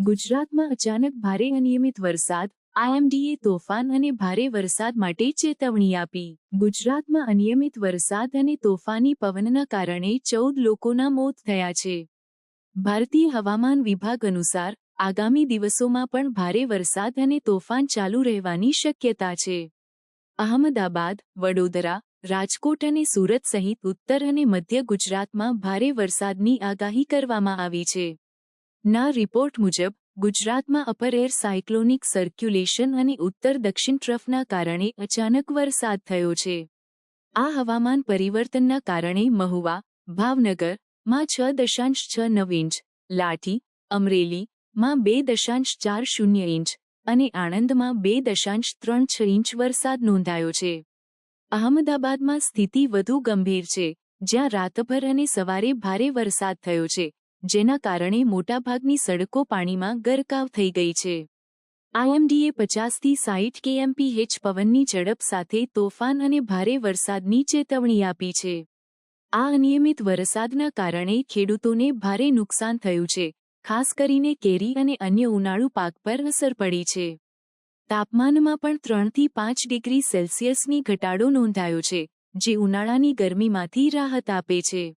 ગુજરાતમાં અચાનક ભારે અનિયમિત વરસાદ, આઈએમડીએ તોફાન અને ભારે વરસાદ માટે ચેતવણી આપી. ગુજરાતમાં અનિયમિત વરસાદ અને તોફાની પવનના કારણે 14 લોકોના મોત થયા છે. ભારતીય હવામાન વિભાગ અનુસાર આગામી દિવસોમાં પણ ભારે વરસાદ અને તોફાન ચાલુ રહેવાની શક્યતા છે. અહમદાબાદ, વડોદરા, રાજકોટ અને સુરત સહિત ઉત્તર અને મધ્ય ગુજરાતમાં ભારે વરસાદની આગાહી કરવામાં આવી છે. ના રિપોર્ટ મુજબ ગુજરાતમાં અપર એર સાયક્લોનિક સર્ક્યુલેશન અને ઉત્તર દક્ષિણ ટ્રફના કારણે અચાનક વરસાદ થયો છે. આ હવામાન પરિવર્તનના કારણે મહુવા, ભાવનગર માં 6.69 ઇંચ, લાઠી, અમરેલી માં 2.40 ઇંચ અને આણંદમાં 2.36 ઇંચ વરસાદ નોંધાયો છે. અહમદાબાદમાં સ્થિતિ વધુ ગંભીર છે, જ્યાં રાતભર અને સવારે ભારે વરસાદ થયો છે, જેના કારણે મોટાભાગની સડકો પાણીમાં ગરકાવ થઈ ગઈ છે. આઈએમડીએ 50 થી 60 kmph પવનની ઝડપ સાથે તોફાન અને ભારે વરસાદની ચેતવણી આપી છે. આ અનિયમિત વરસાદના કારણે ખેડૂતોને ભારે નુકસાન થયું છે, ખાસ કરીને કેરી અને અન્ય ઉનાળુ પાક પર અસર પડી છે. તાપમાનમાં પણ 3 થી 5 ડિગ્રી સેલ્સિયસની ઘટાડો નોંધાયો છે, જે ઉનાળાની ગરમીમાંથી રાહત આપે છે.